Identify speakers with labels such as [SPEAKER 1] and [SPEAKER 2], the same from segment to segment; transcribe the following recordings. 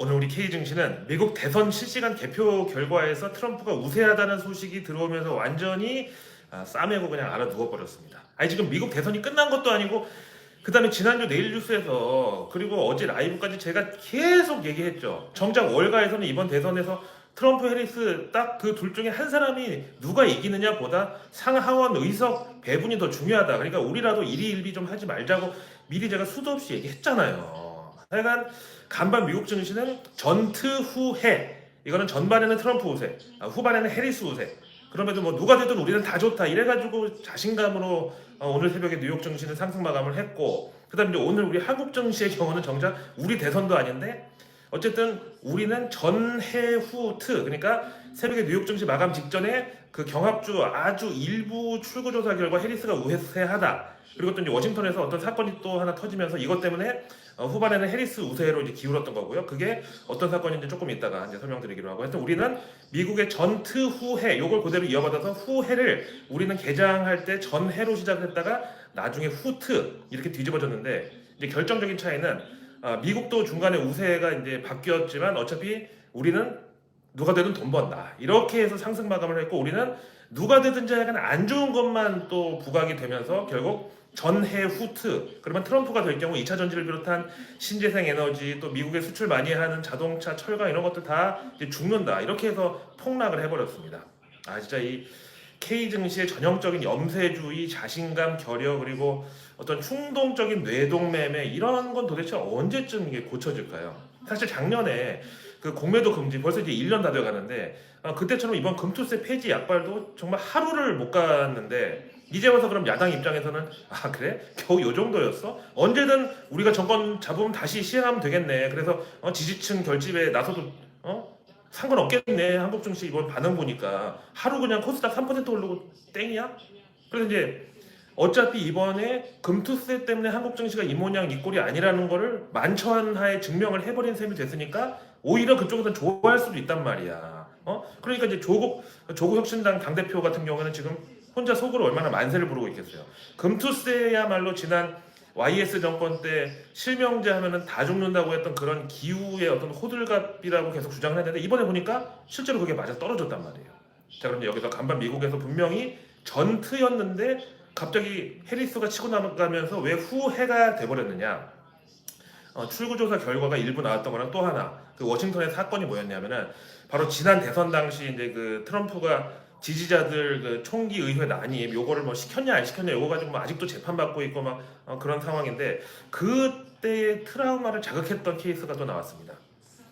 [SPEAKER 1] 오늘 우리 K 증시는 미국 대선 실시간 개표 결과에서 트럼프가 우세하다는 소식이 들어오면서 완전히 싸매고 그냥 알아 누워버렸습니다. 아니 지금 미국 대선이 끝난 것도 아니고 그 다음에 지난주 내일 뉴스에서 그리고 어제 라이브까지 제가 계속 얘기했죠. 정작 월가에서는 이번 대선에서 트럼프 해리스 딱 그 둘 중에 한 사람이 누가 이기느냐 보다 상하원 의석 배분이 더 중요하다. 그러니까 우리라도 일희일비 좀 하지 말자고 미리 제가 수도 없이 얘기했잖아요. 하여간 간밤 미국 증시는 전트 후해. 이거는 전반에는 트럼프 우세, 후반에는 해리스 우세. 그럼에도 뭐 누가 되든 우리는 다 좋다 이래가지고 자신감으로 오늘 새벽에 뉴욕 증시는 상승 마감을 했고, 그다음에 이제 오늘 우리 한국 증시의 경우는 정작 우리 대선도 아닌데 어쨌든 우리는 전해후트, 그러니까 새벽에 뉴욕 증시 마감 직전에 그 경합주 아주 일부 출구조사 결과 해리스가 우세하다. 그리고 또 이제 워싱턴에서 어떤 사건이 또 하나 터지면서 이것 때문에 후반에는 해리스 우세로 이제 기울었던 거고요. 그게 어떤 사건인지 조금 이따가 이제 설명드리기로 하고, 하여튼 우리는 미국의 전트 후해 요걸 그대로 이어받아서 후해를 우리는 개장할 때 전해로 시작을 했다가 나중에 후트 이렇게 뒤집어졌는데, 이제 결정적인 차이는 미국도 중간에 우세가 이제 바뀌었지만 어차피 우리는 누가 되든 돈 번다 이렇게 해서 상승 마감을 했고, 우리는 누가 되든지 약간 안 좋은 것만 또 부각이 되면서 결국 전해 후트, 그러면 트럼프가 될 경우 2차 전지를 비롯한 신재생 에너지, 또 미국에 수출 많이 하는 자동차, 철강 이런 것들 다 이제 죽는다 이렇게 해서 폭락을 해버렸습니다. 진짜 이 K 증시의 전형적인 염세주의, 자신감, 결여, 그리고 어떤 충동적인 뇌동매매 이런 건 도대체 언제쯤 이게 고쳐질까요? 사실 작년에 그 공매도 금지 벌써 이제 1년 다 돼가는데 그때처럼 이번 금투세 폐지 약발도 정말 하루를 못 갔는데, 이제 와서 그럼 야당 입장에서는 그래? 겨우 요 정도였어? 언제든 우리가 정권 잡으면 다시 시행하면 되겠네. 그래서 지지층 결집에 나서도 상관없겠네. 한국 증시 이번 반응 보니까 하루 그냥 코스닥 3% 오르고 땡이야? 그래서 이제 어차피 이번에 금투세 때문에 한국 증시가 이 모양 이 꼴이 아니라는 거를 만천하에 증명을 해버린 셈이 됐으니까 오히려 그쪽에서 좋아할 수도 있단 말이야. 그러니까 이제 조국 혁신당 당대표 같은 경우는 지금 혼자 속으로 얼마나 만세를 부르고 있겠어요. 금투세야말로 지난 YS 정권 때 실명제 하면은 다 죽는다고 했던 그런 기후의 어떤 호들갑이라고 계속 주장을 했는데, 이번에 보니까 실제로 그게 맞아 떨어졌단 말이에요. 자, 그런데 여기서 간밤 미국에서 분명히 전트였는데 갑자기 해리스가 치고 나가면서 왜 후해가 돼버렸느냐? 출구조사 결과가 일부 나왔던 거랑 또 하나, 그 워싱턴의 사건이 뭐였냐면은 바로 지난 대선 당시 이제 그 트럼프가 지지자들 그 총기 의회 난입 요거를 뭐 시켰냐 안 시켰냐 요거 가지고 뭐 아직도 재판받고 있고 막 그런 상황인데, 그때의 트라우마를 자극했던 케이스가 또 나왔습니다.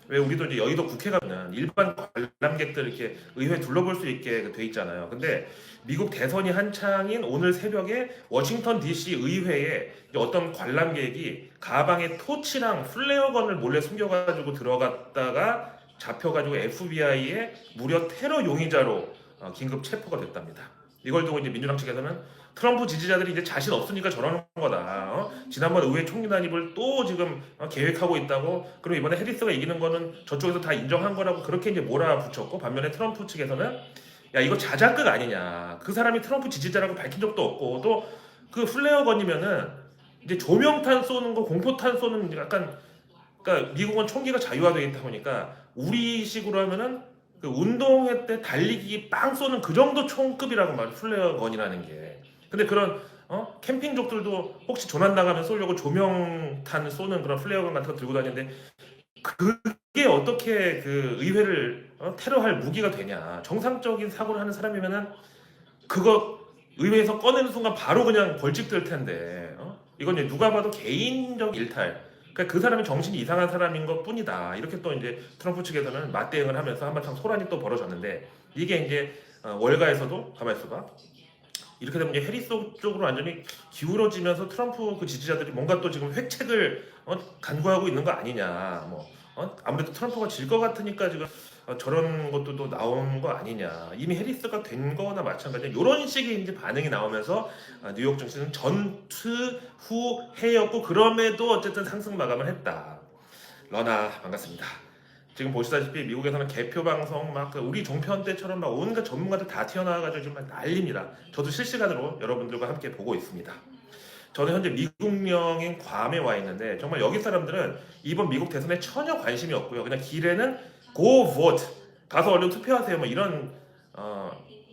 [SPEAKER 1] 왜 우리도 이제 여의도 국회 가면 일반 관람객들 이렇게 의회 둘러볼 수 있게 돼 있잖아요. 근데 미국 대선이 한창인 오늘 새벽에 워싱턴 DC 의회에 어떤 관람객이 가방에 토치랑 플레어건을 몰래 숨겨가지고 들어갔다가 잡혀가지고 FBI에 무려 테러 용의자로 긴급 체포가 됐답니다. 이걸 두고 이제 민주당 측에서는 트럼프 지지자들이 이제 자신 없으니까 저러는 거다. 지난번 의회 총리 난입을 또 지금 계획하고 있다고. 그리고 이번에 해리스가 이기는 거는 저쪽에서 다 인정한 거라고 그렇게 이제 몰아붙였고, 반면에 트럼프 측에서는 야 이거 자작극 아니냐. 그 사람이 트럼프 지지자라고 밝힌 적도 없고, 또 그 플레어건이면은 이제 조명탄 쏘는 거, 공포탄 쏘는 약간, 그러니까 미국은 총기가 자유화되어 있다 보니까 우리식으로 하면은 그 운동회 때 달리기 빵 쏘는 그 정도 총급이라고 말이야, 플레어건이라는 게. 근데 그런 캠핑족들도 혹시 조난 나가면 쏘려고 조명탄 쏘는 그런 플레어건 같은 거 들고 다니는데, 그게 어떻게 그 의회를 테러할 무기가 되냐. 정상적인 사고를 하는 사람이면은 그거 의회에서 꺼내는 순간 바로 그냥 벌칙될 텐데, 이건 이제 누가 봐도 개인적 일탈. 그러니까 그 사람이 정신이 이상한 사람인 것 뿐이다. 이렇게 또 이제 트럼프 측에서는 맞대응을 하면서 한바탕 소란이 또 벌어졌는데, 이게 이제 월가에서도 가만 있어봐. 이렇게 되면 이제 해리스 쪽으로 완전히 기울어지면서 트럼프 그 지지자들이 뭔가 또 지금 획책을 간구하고 있는 거 아니냐. 아무래도 트럼프가 질 것 같으니까 지금 저런 것도 또 나온 거 아니냐. 이미 해리스가 된 거나 마찬가지야. 이런 식의 이제 반응이 나오면서 뉴욕 증시는 전투 후 해였고, 그럼에도 어쨌든 상승 마감을 했다. 러나 반갑습니다. 지금 보시다시피 미국에서는 개표 방송 막 우리 종편 때처럼 막 온갖 전문가들 다 튀어나와가지고 지금 막 난립니다. 저도 실시간으로 여러분들과 함께 보고 있습니다. 저는 현재 미국령인 괌에 와 있는데 정말 여기 사람들은 이번 미국 대선에 전혀 관심이 없고요. 그냥 길에는 go vote 가서 얼른 투표하세요. 뭐 이런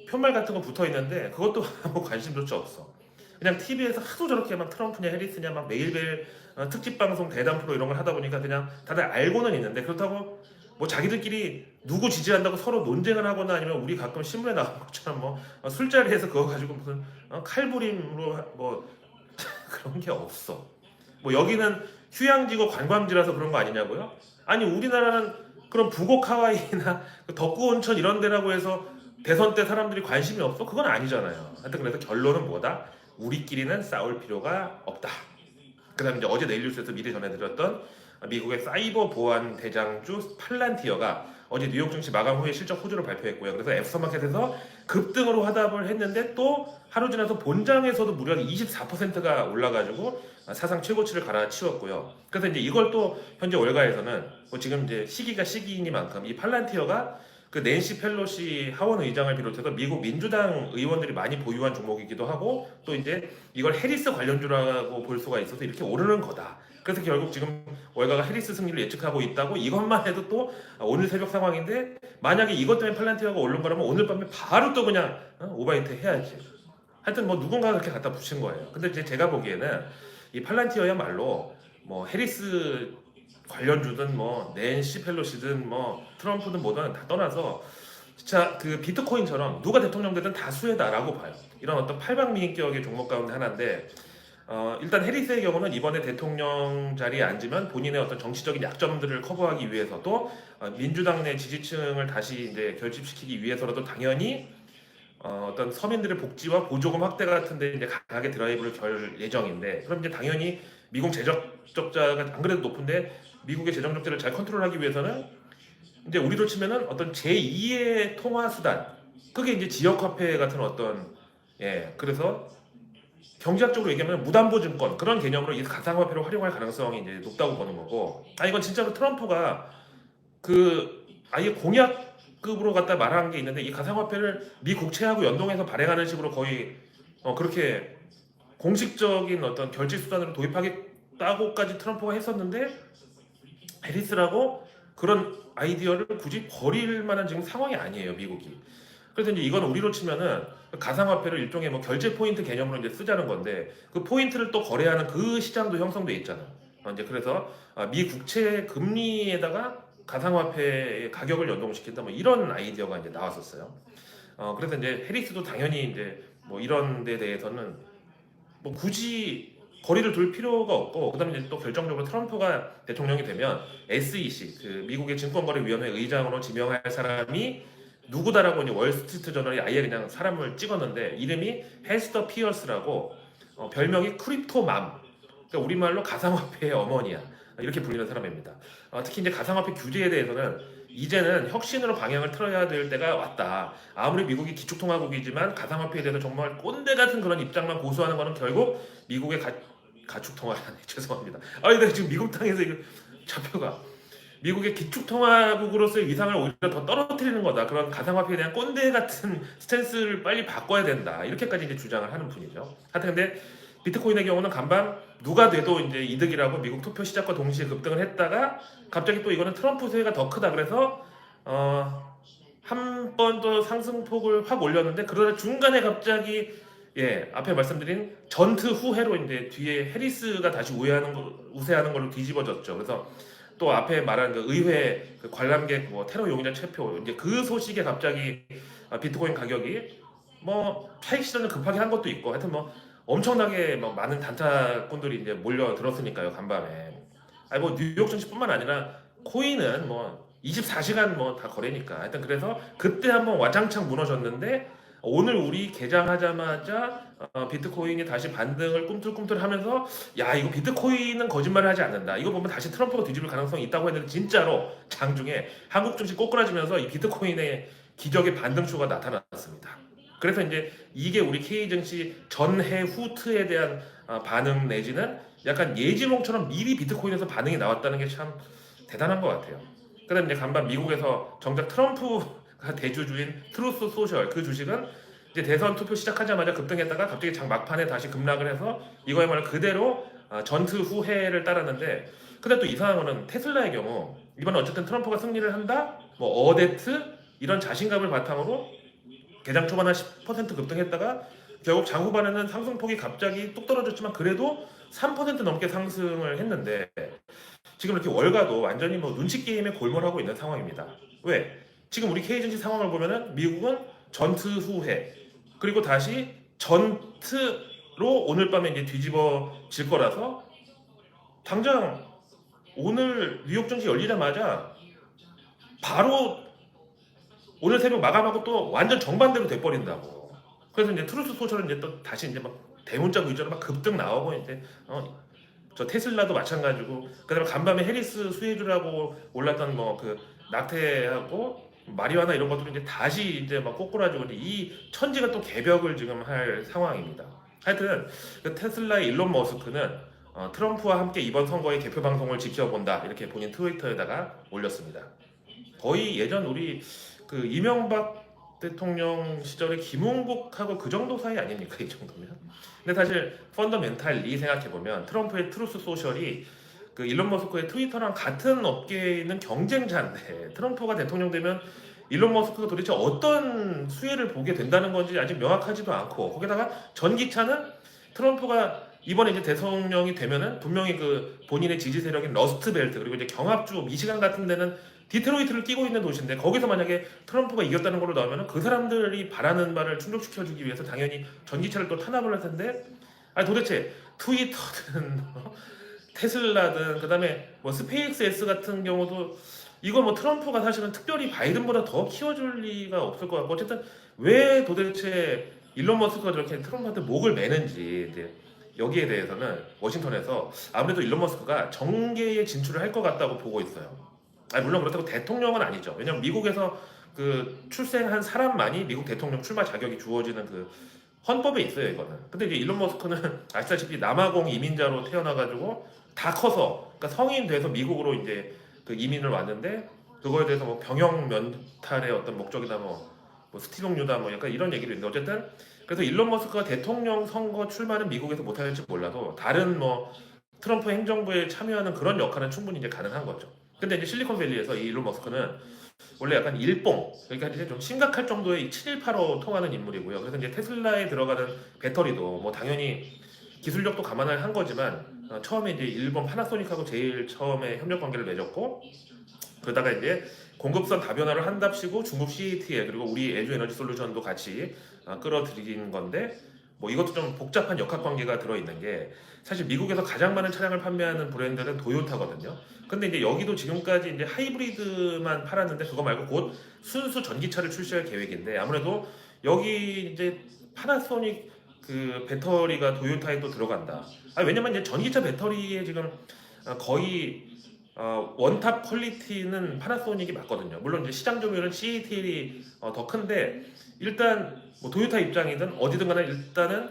[SPEAKER 1] 표말 같은 거 붙어 있는데 그것도 아무 관심조차 없어. 그냥 TV에서 하도 저렇게 막 트럼프냐 해리스냐 막 매일매일 특집 방송 대담 프로 이런 걸 하다 보니까 그냥 다들 알고는 있는데 그렇다고 뭐 자기들끼리 누구 지지한다고 서로 논쟁을 하거나 아니면 우리 가끔 신문에 나온 것처럼 뭐 술자리에서 그거 가지고 무슨 칼부림으로 뭐 그런 게 없어. 뭐 여기는 휴양지고 관광지라서 그런 거 아니냐고요? 아니 우리나라는 그런 북옥 하와이나 덕구 온천 이런 데라고 해서 대선 때 사람들이 관심이 없어? 그건 아니잖아요. 하여튼 그래서 결론은 뭐다? 우리끼리는 싸울 필요가 없다. 그다음에 이제 어제 내일 뉴스에서 미리 전해드렸던 미국의 사이버 보안 대장주 팔란티어가 어제 뉴욕 증시 마감 후에 실적 호조를 발표했고요. 그래서 애프터마켓에서 급등으로 화답을 했는데 또 하루 지나서 본장에서도 무려 24%가 올라가지고 사상 최고치를 갈아치웠고요. 그래서 이제 이걸 또 현재 월가에서는 뭐 지금 이제 시기가 시기이니만큼 이 팔란티어가 그 낸시 펠로시 하원 의장을 비롯해서 미국 민주당 의원들이 많이 보유한 종목이기도 하고 또 이제 이걸 해리스 관련주라고 볼 수가 있어서 이렇게 오르는 거다. 그래서 결국 지금 월가가 해리스 승리를 예측하고 있다고 이것만 해도 또 오늘 새벽 상황인데 만약에 이것 때문에 팔란티어가 오른 거라면 오늘 밤에 바로 또 그냥 오바이트 해야지. 하여튼 뭐 누군가가 그렇게 갖다 붙인 거예요. 근데 이제 제가 보기에는 이 팔란티어야말로 뭐 해리스 관련주든 뭐 낸시 펠로시든 뭐 트럼프든 뭐든 다 떠나서 진짜 그 비트코인처럼 누가 대통령 되든 다 수혜다라고 봐요. 이런 어떤 팔방미인격의 종목 가운데 하나인데 일단 해리스의 경우는 이번에 대통령 자리에 앉으면 본인의 어떤 정치적인 약점들을 커버하기 위해서 또 민주당 내 지지층을 다시 이제 결집시키기 위해서라도 당연히 어떤 서민들의 복지와 보조금 확대 같은데 이제 강하게 드라이브를 걸 예정인데 그럼 이제 당연히 미국 재정 적자가 안 그래도 높은데 미국의 재정 적자를 잘 컨트롤하기 위해서는 이제 우리로 치면은 어떤 제2의 통화 수단 그게 이제 지역 화폐 같은 어떤 그래서 경제학적으로 얘기하면 무담보증권 그런 개념으로 이 가상화폐를 활용할 가능성이 이제 높다고 보는 거고 이건 진짜로 트럼프가 그 아예 공약급으로 갖다 말한 게 있는데 이 가상화폐를 미 국채하고 연동해서 발행하는 식으로 거의 그렇게 공식적인 어떤 결제 수단으로 도입하겠다고까지 트럼프가 했었는데 해리스라고 그런 아이디어를 굳이 버릴 만한 지금 상황이 아니에요 미국이. 그래서 이제 이건 우리로 치면은 가상화폐를 일종의 뭐 결제 포인트 개념으로 이제 쓰자는 건데 그 포인트를 또 거래하는 그 시장도 형성돼 있잖아. 이제 그래서 미 국채 금리에다가 가상화폐의 가격을 연동시킨다 뭐 이런 아이디어가 이제 나왔었어요. 그래서 이제 해리스도 당연히 이제 뭐 이런 데 대해서는 뭐 굳이 거리를 둘 필요가 없고 그다음에 이제 또 결정적으로 트럼프가 대통령이 되면 SEC 그 미국의 증권거래위원회 의장으로 지명할 사람이 누구다라고 이제 월스트리트 저널이 아예 그냥 사람을 찍었는데 이름이 헤스터 피어스라고 별명이 크립토맘 그러니까 우리말로 가상화폐의 어머니야 이렇게 불리는 사람입니다. 특히 이제 가상화폐 규제에 대해서는 이제는 혁신으로 방향을 틀어야 될 때가 왔다. 아무리 미국이 기축통화국이지만 가상화폐에 대해서 정말 꼰대 같은 그런 입장만 고수하는 거는 결국 미국의 가축통화라네 죄송합니다. 근데 지금 미국 땅에서 이거 잡혀가. 미국의 기축통화국으로서의 위상을 오히려 더 떨어뜨리는 거다. 그런 가상화폐에 대한 꼰대 같은 스탠스를 빨리 바꿔야 된다. 이렇게까지 이제 주장을 하는 분이죠. 하여튼 근데 비트코인의 경우는 간밤 누가 돼도 이제 이득이라고 미국 투표 시작과 동시에 급등을 했다가 갑자기 또 이거는 트럼프 세가 더 크다. 그래서 한 번 또 상승폭을 확 올렸는데 그러다 중간에 갑자기 앞에 말씀드린 전트 후회로 이제 뒤에 해리스가 다시 우세하는 걸로 뒤집어졌죠. 그래서 또 앞에 말한 그 의회 그 관람객 뭐 테러 용의자 체포 이제 그 소식에 갑자기 비트코인 가격이 뭐 차익 시전을 급하게 한 것도 있고 하여튼 뭐 엄청나게 막 많은 단타꾼들이 이제 몰려들었으니까요 간밤에. 뭐 뉴욕 증시뿐만 아니라 코인은 뭐 24시간 뭐 다 거래니까. 하여튼 그래서 그때 한번 와장창 무너졌는데 오늘 우리 개장하자마자 비트코인이 다시 반등을 꿈틀꿈틀하면서 야 이거 비트코인은 거짓말을 하지 않는다. 이거 보면 다시 트럼프가 뒤집을 가능성이 있다고 했는데 진짜로 장중에 한국 증시 꼬꾸라지면서 이 비트코인의 기적의 반등쇼가 나타났습니다. 그래서 이제 이게 우리 K 증시 전해 후트에 대한 반응 내지는 약간 예지몽처럼 미리 비트코인에서 반응이 나왔다는 게 참 대단한 것 같아요. 그다음 이제 간밤 미국에서 정작 트럼프가 대주주인 트루스 소셜 그 주식은 이제 대선 투표 시작하자마자 급등했다가 갑자기 장 막판에 다시 급락을 해서 이거야말로 그대로 전투 후회를 따랐는데, 근데 또 이상한 거는 테슬라의 경우 이번에 어쨌든 트럼프가 승리를 한다, 뭐 어데트 이런 자신감을 바탕으로 개장 초반 한 10% 급등했다가 결국 장 후반에는 상승폭이 갑자기 뚝 떨어졌지만 그래도 3% 넘게 상승을 했는데, 지금 이렇게 월가도 완전히 뭐 눈치 게임에 골몰하고 있는 상황입니다. 왜? 지금 우리 K증시 상황을 보면은 미국은 전투 후회, 그리고 다시 전트로 오늘 밤에 이제 뒤집어질 거라서 당장 오늘 뉴욕 증시 열리자마자 바로 오늘 새벽 마감하고 또 완전 정반대로 돼버린다고. 그래서 이제 트루스 소셜은 이제 또 다시 이제 막 대문자 위주로 막 급등 나오고 이제 저 테슬라도 마찬가지고, 그다음에 간밤에 해리스 수혜주라고 올랐던 뭐 그 낙태하고 마리화나 이런 것들이 이제 다시 이제 막 꼬꾸라지고 이 천지가 또 개벽을 지금 할 상황입니다. 하여튼 그 테슬라의 일론 머스크는 트럼프와 함께 이번 선거의 개표 방송을 지켜본다 이렇게 본인 트위터에다가 올렸습니다. 거의 예전 우리 그 이명박 대통령 시절의 김웅국하고 그 정도 사이 아닙니까, 이 정도면? 근데 사실 펀더멘탈리 생각해 보면 트럼프의 트루스 소셜이 그 일론 머스크의 트위터랑 같은 업계에 있는 경쟁자인데, 트럼프가 대통령 되면 일론 머스크가 도대체 어떤 수혜를 보게 된다는 건지 아직 명확하지도 않고, 거기다가 전기차는 트럼프가 이번에 이제 대통령이 되면은 분명히 그 본인의 지지 세력인 러스트벨트, 그리고 이제 경합주 미시간 같은 데는 디트로이트를 끼고 있는 도시인데, 거기서 만약에 트럼프가 이겼다는 걸로 나오면은 그 사람들이 바라는 바를 충족시켜주기 위해서 당연히 전기차를 또 탄압을 할 텐데, 아니 도대체 트위터든 테슬라든 그다음에 뭐 스페이스 S 같은 경우도 이거 뭐 트럼프가 사실은 특별히 바이든보다 더 키워줄 리가 없을 것 같고, 어쨌든 왜 도대체 일론 머스크가 저렇게 트럼프한테 목을 매는지 이제 여기에 대해서는 워싱턴에서 아무래도 일론 머스크가 정계에 진출을 할 것 같다고 보고 있어요. 아니 물론 그렇다고 대통령은 아니죠. 왜냐면 미국에서 그 출생한 사람만이 미국 대통령 출마 자격이 주어지는 그 헌법에 있어요, 이거는. 근데 이제 일론 머스크는 아시다시피 남아공 이민자로 태어나가지고 다 커서, 그러니까 성인 돼서 미국으로 이제 그 이민을 왔는데, 그거에 대해서 뭐 병역 면탈의 어떤 목적이다 뭐 스티븐 유다 뭐 약간 이런 얘기도 있는데, 어쨌든 그래서 일론 머스크가 대통령 선거 출마는 미국에서 못할지 몰라도 다른 뭐 트럼프 행정부에 참여하는 그런 역할은 충분히 이제 가능한 거죠. 근데 이제 실리콘밸리에서 이 일론 머스크는 원래 약간 일봉, 그러니까 이제 좀 심각할 정도의 718로 통하는 인물이고요. 그래서 이제 테슬라에 들어가는 배터리도 뭐 당연히 기술력도 감안을 한 거지만, 처음에 이제 일본 파나소닉하고 제일 처음에 협력 관계를 맺었고, 그러다가 이제 공급선 다변화를 한답시고 중국 CATL 그리고 우리 LG 에너지 솔루션도 같이 끌어들인 건데, 뭐 이것도 좀 복잡한 역학 관계가 들어있는 게, 사실 미국에서 가장 많은 차량을 판매하는 브랜드는 도요타거든요. 근데 이제 여기도 지금까지 이제 하이브리드만 팔았는데 그거 말고 곧 순수 전기차를 출시할 계획인데, 아무래도 여기 이제 파나소닉 그 배터리가 도요타에 또 들어간다. 왜냐면 이제 전기차 배터리에 지금 거의 원탑 퀄리티는 파나소닉이 맞거든요. 물론 이제 시장 점유율은 CATL이 더 큰데, 일단 뭐 도요타 입장이든 어디든 간에 일단은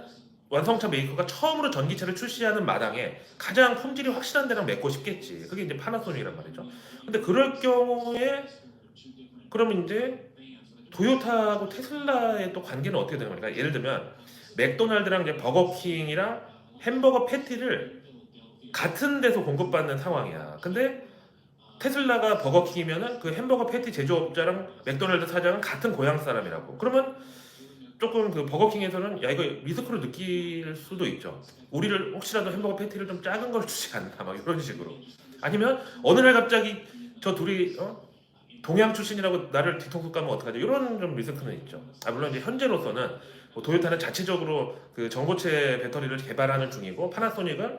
[SPEAKER 1] 완성차 메이커가 처음으로 전기차를 출시하는 마당에 가장 품질이 확실한 데랑 맺고 싶겠지. 그게 이제 파나소닉이란 말이죠. 근데 그럴 경우에 그러면 이제 도요타하고 테슬라의 또 관계는 어떻게 되는 겁니까? 예를 들면 맥도날드랑 이제 버거킹이랑 햄버거 패티를 같은 데서 공급받는 상황이야. 근데 테슬라가 버거킹이면은 그 햄버거 패티 제조업자랑 맥도날드 사장은 같은 고향 사람이라고. 그러면 조금 그 버거킹에서는 야 이거 리스크로 느낄 수도 있죠. 우리를 혹시라도 햄버거 패티를 좀 작은 걸 주지 않나 막 이런 식으로. 아니면 어느 날 갑자기 저 둘이 동양 출신이라고 나를 뒤통수 까면 어떡하죠? 이런 좀 리스크는 있죠. 물론 이제 현재로서는 뭐 도요타는 자체적으로 그 전고체 배터리를 개발하는 중이고, 파나소닉은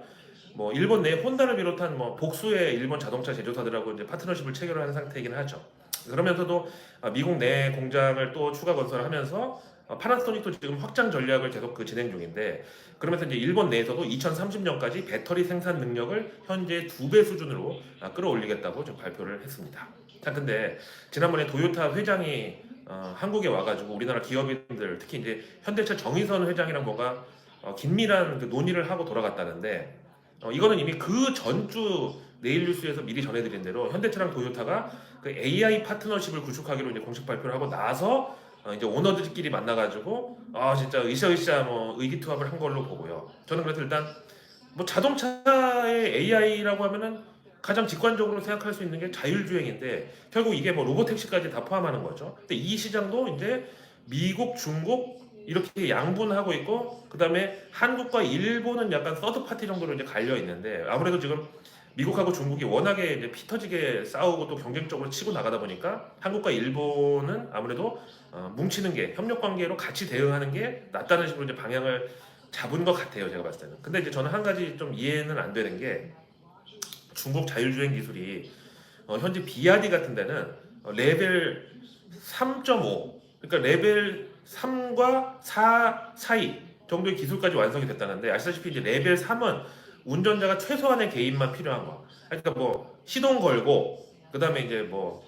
[SPEAKER 1] 뭐 일본 내 혼다를 비롯한 뭐 복수의 일본 자동차 제조사들하고 이제 파트너십을 체결하는 상태이긴 하죠. 그러면서도 미국 내 공장을 또 추가 건설하면서 파나소닉도 지금 확장 전략을 계속 그 진행 중인데, 그러면서 이제 일본 내에서도 2030년까지 배터리 생산 능력을 현재 2배 수준으로 끌어올리겠다고 지금 발표를 했습니다. 자, 근데 지난번에 도요타 회장이 한국에 와가지고 우리나라 기업인들, 특히 이제 현대차 정의선 회장이랑 뭔가 긴밀한 그 논의를 하고 돌아갔다는데, 이거는 이미 그 전주 내일뉴스에서 미리 전해드린 대로 현대차랑 도요타가 그 AI 파트너십을 구축하기로 이제 공식 발표를 하고 나서 이제 오너들끼리 만나가지고 진짜 으쌰으쌰 뭐 의기투합을 한 걸로 보고요. 저는 그래서 일단 뭐 자동차의 AI라고 하면은 가장 직관적으로 생각할 수 있는 게 자율주행인데 결국 이게 뭐 로보택시까지 다 포함하는 거죠. 근데 이 시장도 이제 미국, 중국 이렇게 양분하고 있고 그다음에 한국과 일본은 약간 서드 파티 정도로 이제 갈려 있는데 아무래도 지금 미국하고 중국이 워낙에 이제 피 터지게 싸우고 또 경쟁적으로 치고 나가다 보니까 한국과 일본은 아무래도 뭉치는 게 협력 관계로 같이 대응하는 게 낫다는 식으로 이제 방향을 잡은 것 같아요. 제가 봤을 때는. 근데 이제 저는 한 가지 좀 이해는 안 되는 게 중국 자율주행 기술이 현재 비아디 같은 데는 레벨 3.5 그러니까 레벨 3과 4 사이 정도의 기술까지 완성이 됐다는데 아시다시피 이제 레벨 3은 운전자가 최소한의 개입만 필요한 거. 그러니까 뭐 시동 걸고 그다음에 이제 뭐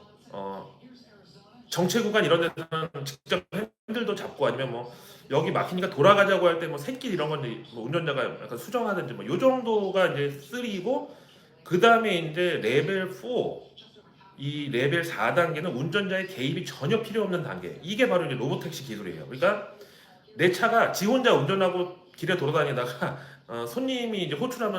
[SPEAKER 1] 정체 구간 이런 데서는 직접 핸들도 잡고 아니면 뭐 여기 막히니까 돌아가자고 할 때 뭐 샛길 이런 건 뭐 운전자가 약간 수정하든지 뭐 요 정도가 이제 3고 그 다음에 이제 레벨 4 이 레벨 4단계는 운전자의 개입이 전혀 필요 없는 단계. 이게 바로 이제 로보택시 기술이에요. 그러니까 내 차가 지 혼자 운전하고 길에 돌아다니다가 손님이 이제 호출한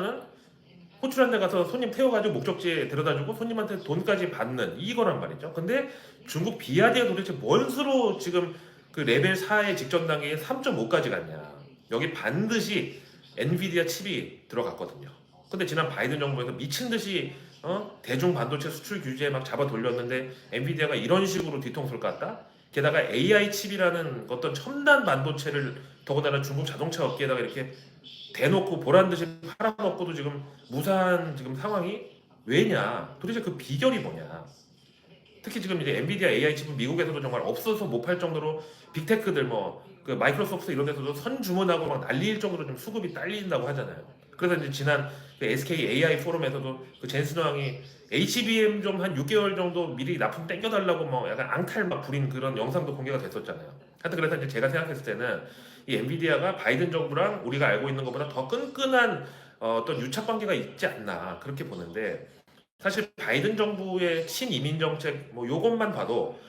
[SPEAKER 1] 데 가서 손님 태워가지고 목적지에 데려다주고 손님한테 돈까지 받는 이거란 말이죠. 근데 중국 비아디가 도대체 뭔 수로 지금 그 레벨 4의 직전 단계에 3.5까지 갔냐. 여기 반드시 엔비디아 칩이 들어갔거든요. 근데 지난 바이든 정부에서 미친 듯이 대중 반도체 수출 규제에 막 잡아 돌렸는데 엔비디아가 이런 식으로 뒤통수를 깠다? 게다가 AI 칩이라는 어떤 첨단 반도체를 더군다나 중국 자동차 업계에다가 이렇게 대놓고 보란 듯이 팔아먹고도 지금 무사한 지금 상황이 왜냐? 도대체 그 비결이 뭐냐? 특히 지금 이제 엔비디아 AI 칩은 미국에서도 정말 없어서 못 팔 정도로 빅테크들 뭐 그 마이크로소프트 이런 데서도 선 주문하고 막 난리일 정도로 좀 수급이 딸린다고 하잖아요. 그래서 이제 지난 그 SK AI 포럼에서도 그 젠슨 왕이 HBM 좀 한 6개월 정도 미리 납품 땡겨달라고 뭐 약간 앙탈 막 부린 그런 영상도 공개가 됐었잖아요. 하여튼 그래서 이제 제가 생각했을 때는 이 엔비디아가 바이든 정부랑 우리가 알고 있는 것보다 더 끈끈한 어떤 유착 관계가 있지 않나 그렇게 보는데 사실 바이든 정부의 친이민 정책 뭐 요것만 봐도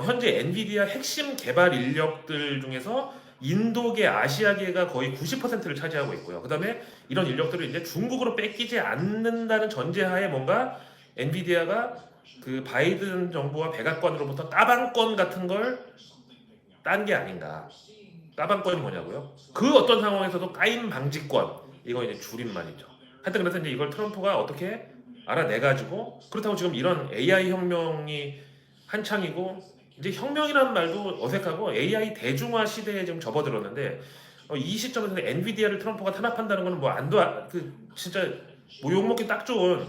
[SPEAKER 1] 현재 엔비디아 핵심 개발 인력들 중에서 인도계, 아시아계가 거의 90%를 차지하고 있고요. 그다음에 이런 인력들을 이제 중국으로 뺏기지 않는다는 전제하에 뭔가 엔비디아가 그 바이든 정부와 백악관으로부터 따방권 같은 걸 딴 게 아닌가. 따방권이 뭐냐고요? 그 어떤 상황에서도 까임 방지권 이거 이제 줄임말이죠. 하여튼 그래서 이제 이걸 트럼프가 어떻게 알아내가지고 그렇다고 지금 이런 AI 혁명이 한창이고 이제 혁명이라는 말도 어색하고 AI 대중화 시대에 지금 접어들었는데 이 시점에서 엔비디아를 트럼프가 탄압한다는 거는 뭐 안도 그 진짜 뭐 욕먹기 딱 좋은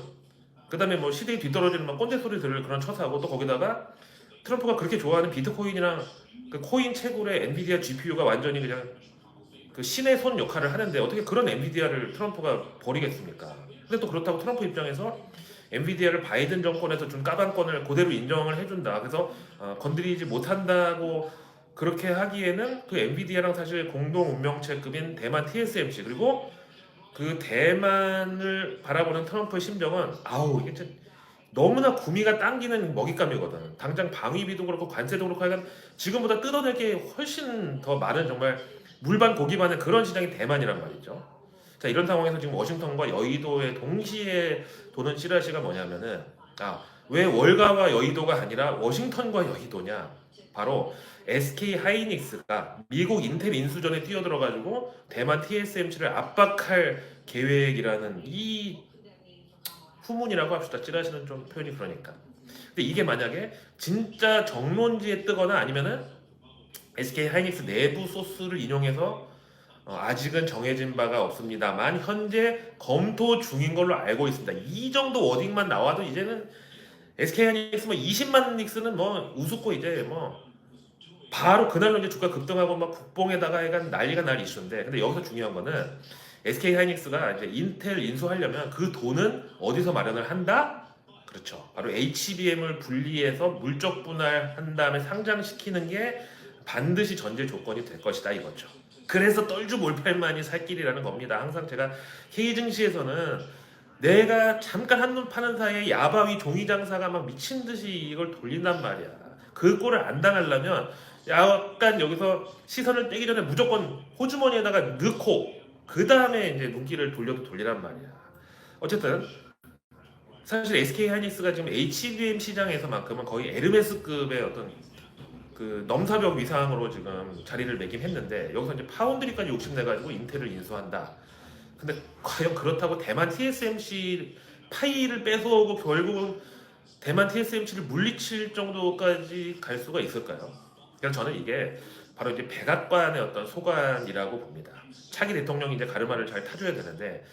[SPEAKER 1] 그다음에 뭐 시대에 뒤떨어지는 막 꼰대 소리 들을 그런 처사하고 또 거기다가 트럼프가 그렇게 좋아하는 비트코인이랑 그 코인 채굴의 엔비디아 GPU가 완전히 그냥 그 신의 손 역할을 하는데 어떻게 그런 엔비디아를 트럼프가 버리겠습니까? 근데 또 그렇다고 트럼프 입장에서 엔비디아를 바이든 정권에서 준 까방권을 그대로 인정을 해준다. 그래서 건드리지 못한다고 그렇게 하기에는 그 엔비디아랑 사실 공동 운명체급인 대만 TSMC 그리고 그 대만을 바라보는 트럼프의 심정은 아우 이게 진짜 너무나 구미가 당기는 먹잇감이거든. 당장 방위비도 그렇고 관세도 그렇고 하여간 지금보다 뜯어낼 게 훨씬 더 많은 정말 물반 고기반의 그런 시장이 대만이란 말이죠. 자 이런 상황에서 지금 워싱턴과 여의도에 동시에 도는 찌라시가 뭐냐면은 왜 월가와 여의도가 아니라 워싱턴과 여의도냐 바로 SK 하이닉스가 미국 인텔 인수전에 뛰어들어가지고 대만 TSMC를 압박할 계획이라는 이 후문이라고 합시다. 찌라시는 좀 표현이 그러니까. 근데 이게 만약에 진짜 정론지에 뜨거나 아니면은 SK 하이닉스 내부 소스를 인용해서 아직은 정해진 바가 없습니다만 현재 검토 중인 걸로 알고 있습니다. 이 정도 워딩만 나와도 이제는 SK 하이닉스 뭐 20만 닉스는 뭐 우습고 이제 뭐 바로 그날로 이제 주가 급등하고 막 국뽕에다가 해간 난리가 날 이슈인데 근데 여기서 중요한 거는 SK 하이닉스가 이제 인텔 인수하려면 그 돈은 어디서 마련을 한다? 그렇죠. 바로 HBM을 분리해서 물적 분할한 다음에 상장시키는 게 반드시 전제 조건이 될 것이다 이거죠. 그래서 떨주 몰팔만이 살 길이라는 겁니다. 항상 제가 K 증시에서는 내가 잠깐 한눈 파는 사이에 야바위 종이 장사가 막 미친 듯이 이걸 돌린단 말이야. 그 꼴을 안 당하려면 약간 여기서 시선을 떼기 전에 무조건 호주머니에다가 넣고 그 다음에 이제 눈길을 돌려도 돌리란 말이야. 어쨌든 사실 SK 하이닉스가 지금 HBM 시장에서만큼은 거의 에르메스급의 어떤 그 넘사벽 위상으로 지금 자리를 매긴 했는데 여기서 이제 파운드리까지 욕심내가지고 인텔을 인수한다. 근데 과연 그렇다고 대만 TSMC 파이를 뺏어오고 결국은 대만 TSMC를 물리칠 정도까지 갈 수가 있을까요? 그래서 저는 이게 바로 이제 백악관의 어떤 소관이라고 봅니다. 차기 대통령이 이제 가르마를 잘 타줘야 되는데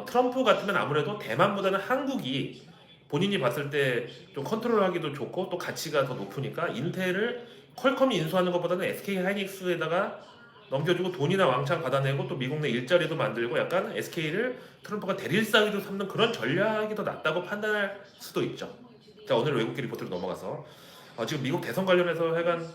[SPEAKER 1] 트럼프 같으면 아무래도 대만보다는 한국이 본인이 봤을 때 좀 컨트롤하기도 좋고 또 가치가 더 높으니까 인텔을 퀄컴이 인수하는 것보다는 SK 하이닉스에다가 넘겨주고 돈이나 왕창 받아내고 또 미국 내 일자리도 만들고 약간 SK를 트럼프가 대릴사위로 삼는 그런 전략이 더 낫다고 판단할 수도 있죠. 자, 오늘 외국계 리포트로 넘어가서 지금 미국 대선 관련해서 하여간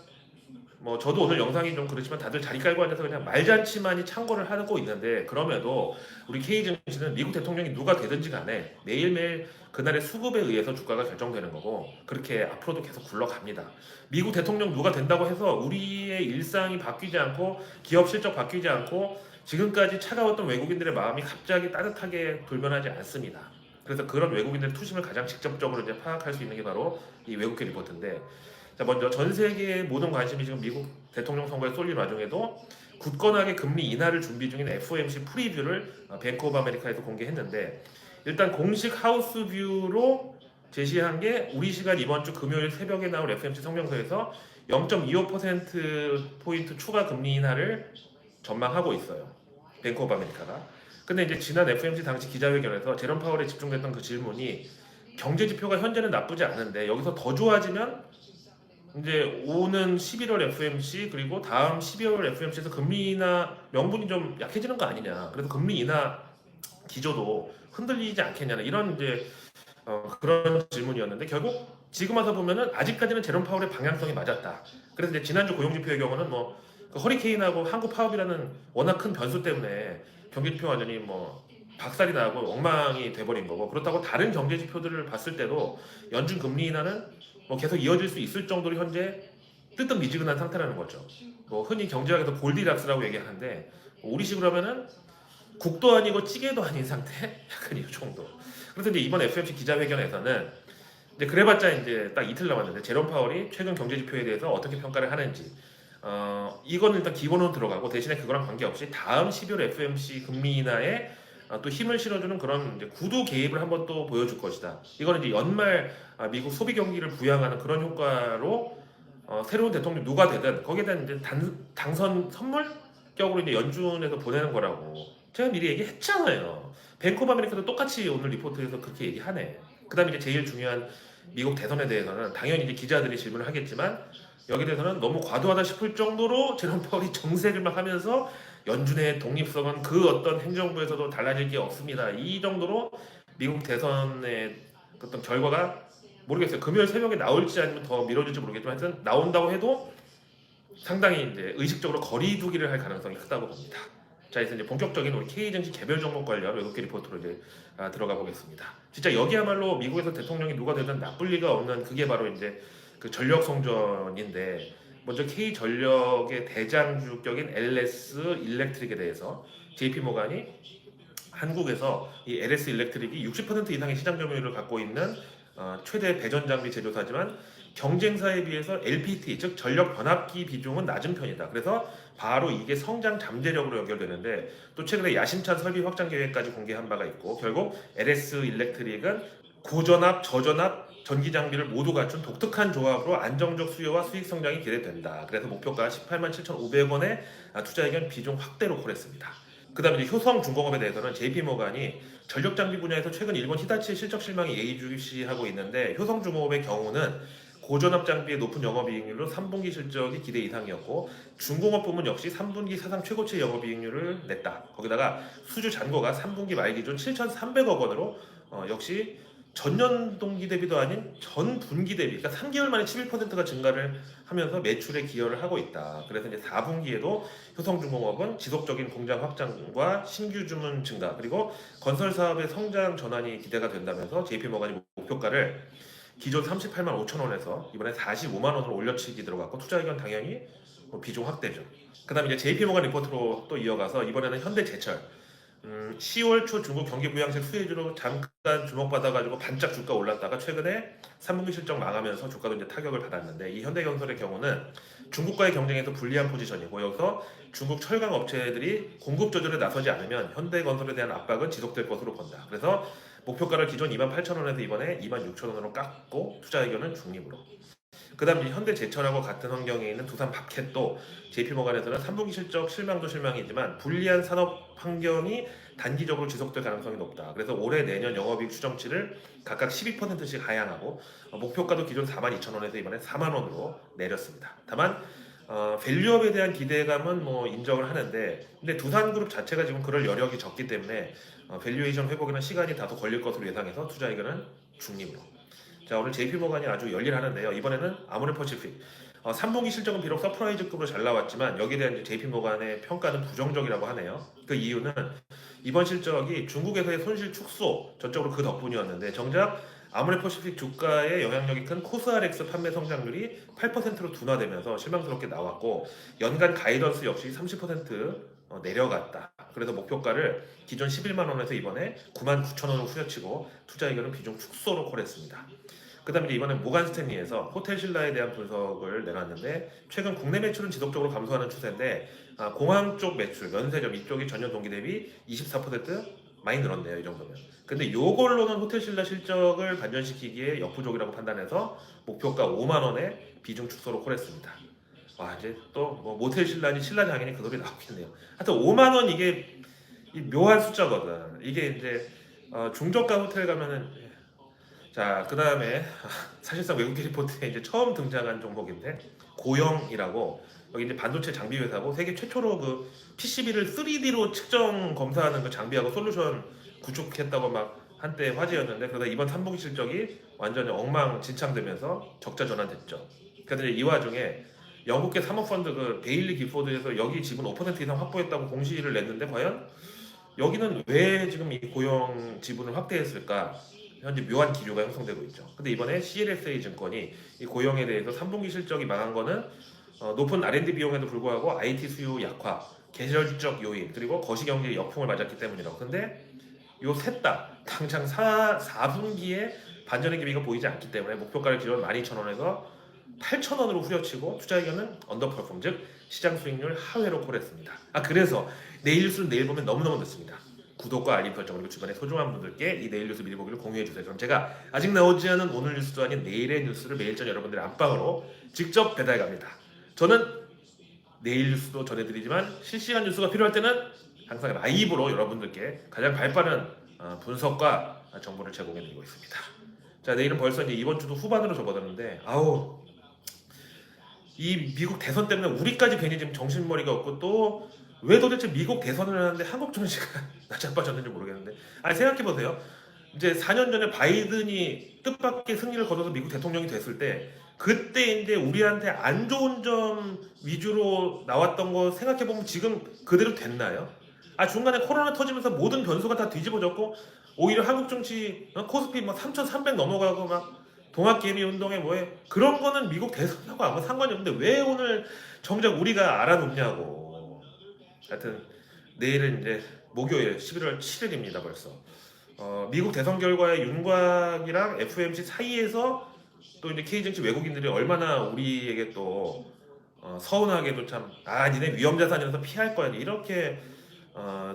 [SPEAKER 1] 뭐 저도 오늘 영상이 좀 그렇지만 다들 자리 깔고 앉아서 그냥 말잔치만이 창궐을 하고 있는데 그럼에도 우리 K증시는 미국 대통령이 누가 되든지 간에 매일매일 그날의 수급에 의해서 주가가 결정되는 거고 그렇게 앞으로도 계속 굴러갑니다. 미국 대통령 누가 된다고 해서 우리의 일상이 바뀌지 않고 기업 실적 바뀌지 않고 지금까지 차가웠던 외국인들의 마음이 갑자기 따뜻하게 돌변하지 않습니다. 그래서 그런 외국인들의 투심을 가장 직접적으로 이제 파악할 수 있는 게 바로 이 외국계 리포트인데 자, 먼저 전 세계의 모든 관심이 지금 미국 대통령 선거에 쏠린 와중에도 굳건하게 금리 인하를 준비 중인 FOMC 프리뷰를 뱅크 오브 아메리카에서 공개했는데 일단 공식 하우스 뷰로 제시한 게 우리 시간 이번 주 금요일 새벽에 나올 FOMC 성명서에서 0.25%포인트 추가 금리 인하를 전망하고 있어요. 뱅크 오브 아메리카가. 근데 이제 지난 FOMC 당시 기자회견에서 제롬 파월에 집중됐던 그 질문이 경제 지표가 현재는 나쁘지 않은데 여기서 더 좋아지면 이제 오는 11월 FOMC 그리고 다음 12월 FOMC에서 금리 인하 명분이 좀 약해지는 거 아니냐. 그래서 금리 인하 기조도 흔들리지 않겠냐는 이런 이제 그런 질문이었는데 결국 지금 와서 보면은 아직까지는 제롬 파월의 방향성이 맞았다. 그래서 이제 지난주 고용지표의 경우는 뭐그 허리케인하고 한국 파업이라는 워낙 큰 변수 때문에 경기지표 완전히 뭐 박살이 나고 엉망이 돼버린 거고 그렇다고 다른 경제 지표들을 봤을 때도 연준 금리 인하는 뭐 계속 이어질 수 있을 정도로 현재 뜨뜻미지근한 상태라는 거죠. 뭐 흔히 경제학에서 골디락스라고 얘기하는데 뭐 우리식으로 하면은 국도 아니고 찌개도 아닌 상태? 약간 이 정도. 그래서 이제 이번 FOMC 기자회견에서는 이제 그래봤자 이제 딱 이틀 남았는데 제롬 파월이 최근 경제 지표에 대해서 어떻게 평가를 하는지 이거는 일단 기본으로 들어가고 대신에 그거랑 관계없이 다음 12월 FOMC 금리 인하에 또 힘을 실어주는 그런 이제 구두 개입을 한번 또 보여줄 것이다. 이거는 이제 연말 미국 소비 경기를 부양하는 그런 효과로 새로운 대통령 누가 되든 거기에 대한 이제 당선 선물격으로 이제 연준에서 보내는 거라고 제가 미리 얘기했잖아요. 뱅크 오브 아메리카도 똑같이 오늘 리포트에서 그렇게 얘기하네. 그다음에 이제 제일 중요한 미국 대선에 대해서는 당연히 이제 기자들이 질문을 하겠지만 여기에 대해서는 너무 과도하다 싶을 정도로 제롬 파월이 정색을 막 하면서 연준의 독립성은 그 어떤 행정부에서도 달라질 게 없습니다. 이 정도로 미국 대선의 어떤 결과가 모르겠어요. 금요일 새벽에 나올지 아니면 더 미뤄질지 모르겠지만 하여튼 나온다고 해도 상당히 이제 의식적으로 거리두기를 할 가능성이 크다고 봅니다. 자, 이제 본격적인 우리 K증시 개별 종목 관련 외국계 리포트로 이제 들어가 보겠습니다. 진짜 여기야말로 미국에서 대통령이 누가 되든 나쁠 리가 없는 그게 바로 이제 그 전력 성전인데 먼저 K전력의 대장주격인 LS 일렉트릭에 대해서 JP모간이 한국에서 이 LS 일렉트릭이 60% 이상의 시장 점유율을 갖고 있는 최대 배전 장비 제조사지만 경쟁사에 비해서 LPT 즉 전력 변압기 비중은 낮은 편이다. 그래서 바로 이게 성장 잠재력으로 연결되는데 또 최근에 야심찬 설비 확장 계획까지 공개한 바가 있고 결국 LS 일렉트릭은 고전압, 저전압 전기 장비를 모두 갖춘 독특한 조합으로 안정적 수요와 수익 성장이 기대된다. 그래서 목표가 18만 7,500원에 투자 의견 비중 확대로 콜했습니다. 그 다음에 효성중공업에 대해서는 JP모간이 전력 장비 분야에서 최근 일본 히다치의 실적 실망이 예의주시하고 있는데 효성중공업의 경우는 고전압 장비의 높은 영업이익률로 3분기 실적이 기대 이상이었고 중공업 부문 역시 3분기 사상 최고치 영업이익률을 냈다. 거기다가 수주 잔고가 3분기 말 기준 7,300억 원으로 역시 전년 동기 대비도 아닌 전 분기 대비, 그러니까 3개월 만에 11%가 증가를 하면서 매출에 기여를 하고 있다. 그래서 이제 4분기에도 효성중공업은 지속적인 공장 확장과 신규 주문 증가 그리고 건설 사업의 성장 전환이 기대가 된다면서 JP모간이 목표가를 기존 38만 5천 원에서 이번에 45만 원으로 올려치기 들어갔고 투자 의견 당연히 비중 확대죠. 그다음에 이제 JP모간 리포트로 또 이어가서 이번에는 현대제철 10월 초 중국 경기 부양책 수혜주로 잠깐 주목받아가지고 반짝 주가 올랐다가 최근에 3분기 실적 망하면서 주가도 이제 타격을 받았는데 이 현대건설의 경우는 중국과의 경쟁에서 불리한 포지션이고 여기서 중국 철강 업체들이 공급 조절에 나서지 않으면 현대건설에 대한 압박은 지속될 것으로 본다. 그래서 목표가를 기존 28,000원에서 이번에 26,000원으로 깎고 투자 의견은 중립으로. 그 다음 현대제철하고 같은 환경에 있는 두산 바켓도 JP모간에서는 3분기 실적 실망도 실망이지만 불리한 산업 환경이 단기적으로 지속될 가능성이 높다. 그래서 올해 내년 영업이익 추정치를 각각 12%씩 하향하고 목표가도 기존 42,000원에서 이번에 4만 원으로 내렸습니다. 다만 밸류업에 대한 기대감은 뭐 인정을 하는데 근데 두산그룹 자체가 지금 그럴 여력이 적기 때문에 밸류에이션 회복에는 시간이 다소 걸릴 것으로 예상해서 투자 의견은 중립으로. 자, 오늘 JP모간이 아주 열일하는데요. 이번에는 아모레퍼시픽 3분기 실적은 비록 서프라이즈급으로 잘 나왔지만 여기에 대한 JP모간의 평가는 부정적이라고 하네요. 그 이유는 이번 실적이 중국에서의 손실 축소 전적으로 그 덕분이었는데 정작 아모레퍼시픽 주가의 영향력이 큰 코스알엑스 판매 성장률이 8%로 둔화되면서 실망스럽게 나왔고 연간 가이던스 역시 30% 내려갔다. 그래서 목표가를 기존 11만 원에서 이번에 9만 9천 원으로 후려치고 투자 의견은 비중 축소로 콜했습니다. 그 다음에 이번에 모간 스탠리에서 호텔 신라에 대한 분석을 내놨는데 최근 국내 매출은 지속적으로 감소하는 추세인데 공항 쪽 매출, 면세점 이쪽이 전년 동기 대비 24% 많이 늘었네요. 이 정도면. 근데 요걸로는 호텔 신라 실적을 반전시키기에 역부족이라고 판단해서 목표가 5만 원에 비중 축소로 콜했습니다. 와 이제 또 뭐 모텔 신라니 신라장이니 그 소리 나오겠네요. 하여튼 5만 원 이게 묘한 숫자거든. 이게 이제 중저가 호텔 가면은 자, 그 다음에 사실상 외국계 리포트에 이제 처음 등장한 종목인데 고영이라고 여기 이제 반도체 장비 회사고 세계 최초로 그 PCB를 3D로 측정 검사하는 그 장비하고 솔루션 구축했다고 막 한때 화제였는데 그러다 이번 3분기 실적이 완전히 엉망진창되면서 적자 전환됐죠. 그래서 이 와중에 영국계 사모펀드 그 베일리 기포드에서 여기 지분 5% 이상 확보했다고 공시를 냈는데 과연 여기는 왜 지금 이 고영 지분을 확대했을까? 현재 묘한 기류가 형성되고 있죠. 근데 이번에 CLSA 증권이 이 고영에 대해서 3분기 실적이 망한 거는 높은 R&D 비용에도 불구하고 IT 수요 약화, 계절적 요인 그리고 거시경제의 역풍을 맞았기 때문이라고. 근데 요 셋 다 당장 4분기에 반전의 기미가 보이지 않기 때문에 목표가를 기존 12,000원에서 8,000원으로 후려치고 투자 의견은 언더퍼폼 즉 시장 수익률 하회로 콜했습니다. 그래서 내일 뉴스는 내일 보면 너무너무 늦습니다. 구독과 알림 설정 그리고 주변에 소중한 분들께 이 내일 뉴스 미리 보기를 공유해주세요. 그럼 제가 아직 나오지 않은 오늘 뉴스도 아닌 내일의 뉴스를 매일 전 여러분들의 안방으로 직접 배달갑니다. 저는 내일 뉴스도 전해드리지만 실시간 뉴스가 필요할 때는 항상 라이브로 여러분들께 가장 발빠른 분석과 정보를 제공해드리고 있습니다. 자, 내일은 벌써 이제 이번 주도 후반으로 접어드는데 이 미국 대선 때문에 우리까지 괜히 지금 정신머리가 없고 또 왜 도대체 미국 대선을 하는데 한국 증시가 나자빠졌는지 모르겠는데 생각해보세요. 이제 4년 전에 바이든이 뜻밖의 승리를 거둬서 미국 대통령이 됐을 때 그때 이제 우리한테 안 좋은 점 위주로 나왔던 거 생각해보면 지금 그대로 됐나요? 중간에 코로나 터지면서 모든 변수가 다 뒤집어졌고 오히려 한국 정치 코스피 막 3,300 넘어가고 막 동학개미 운동에 뭐해 그런 거는 미국 대선하고 아무 상관이 없는데 왜 오늘 정작 우리가 알아놓냐고. 하여튼 내일은 이제 목요일 11월 7일입니다 벌써. 미국 대선 결과에 윤곽이랑 FOMC 사이에서 또 이제 K증시 외국인들이 얼마나 우리에게 또 서운하게도 참 니네 위험자산이라서 피할 거야 이렇게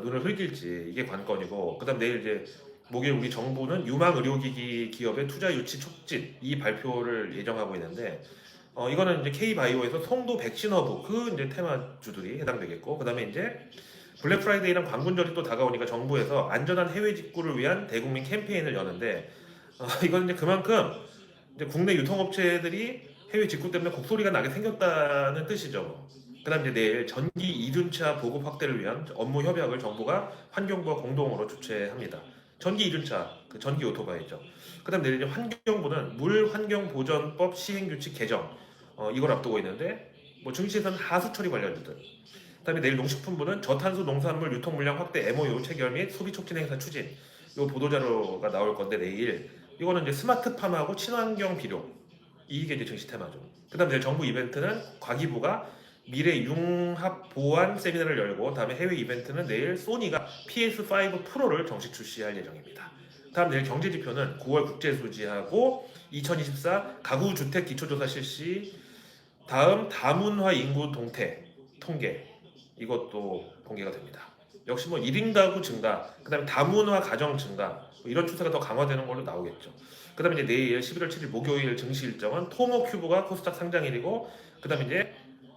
[SPEAKER 1] 눈을 흘길지 이게 관건이고 그다음 내일 이제 목요일 우리 정부는 유망 의료기기 기업의 투자 유치 촉진 이 발표를 예정하고 있는데 이거는 이제 K바이오에서 송도 백신허브 그 이제 테마주들이 해당되겠고 그다음에 이제 블랙 프라이데이랑 광군절이 또 다가오니까 정부에서 안전한 해외 직구를 위한 대국민 캠페인을 여는데 이건 이제 그만큼 이제 국내 유통업체들이 해외 직구 때문에 곡소리가 나게 생겼다는 뜻이죠. 그다음 이제 내일 전기 2륜차 보급 확대를 위한 업무 협약을 정부가 환경부와 공동으로 주최합니다. 전기 2륜차 그 전기 오토바이죠. 그다음 내일 이제 환경부는 물환경보전법 시행규칙 개정 이걸 앞두고 있는데 뭐 증시에서는 하수 처리 관련주들. 그다음에 내일 농식품부는 저탄소 농산물 유통 물량 확대 MOU 체결 및 소비 촉진 행사 추진. 요 보도 자료가 나올 건데 내일 이거는 이제 스마트팜하고 친환경 비료 이게 이제 증시 테마죠. 그다음에 이제 정부 이벤트는 과기부가 미래 융합 보안 세미나를 열고 다음에 해외 이벤트는 내일 소니가 PS5 프로를 정식 출시할 예정입니다. 다음 내일 경제 지표는 9월 국제 수지하고 2024 가구 주택 기초조사 실시, 다음 다문화 인구 동태 통계 이것도 공개가 됩니다. 역시 뭐 1인 가구 증가, 그다음에 다문화 가정 증가 뭐 이런 추세가 더 강화되는 걸로 나오겠죠. 그다음에 이제 내일 11월 7일 목요일 증시 일정은 토모 큐브가 코스닥 상장일이고, 그다음에 이제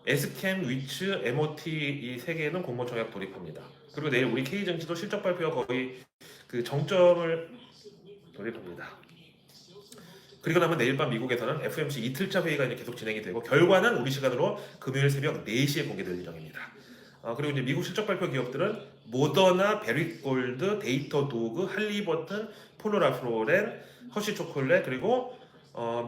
[SPEAKER 1] 에스캠, 위츠, MOT 이 세 개는 공모전 약약 돌입합니다. 그리고 내일 우리 K 증시도 실적 발표가 거의 그 정점을 돌입합니다. 그리고 나면 내일 밤 미국에서는 FOMC 이틀차 회의가 이제 계속 진행이 되고 결과는 우리 시간으로 금요일 새벽 4시에 공개될 예정입니다. 그리고 이제 미국 실적 발표 기업들은 모더나, 베리골드, 데이터 도그, 할리버튼, 폴로라프로렌, 허쉬 초콜릿, 그리고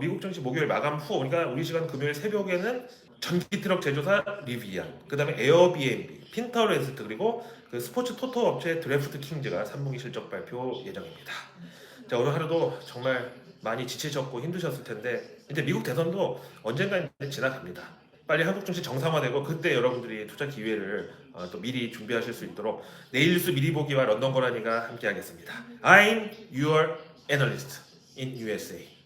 [SPEAKER 1] 미국 증시 목요일 마감 후, 그러니까 우리 시간 금요일 새벽에는 전기 트럭 제조사 리비안, 그다음에 에어비앤비, 핀터레스트, 그리고 그 스포츠 토토 업체 드래프트 킹즈가 3분기 실적 발표 예정입니다. 자, 오늘 하루도 정말 많이 지치셨고 힘드셨을 텐데 이제 미국 대선도 언젠가 이제 지나갑니다. 빨리 한국 증시 정상화되고 그때 여러분들이 투자 기회를 또 미리 준비하실 수 있도록 내일 뉴스 미리 보기와 런던 거라니가 함께하겠습니다. I'm your analyst in USA.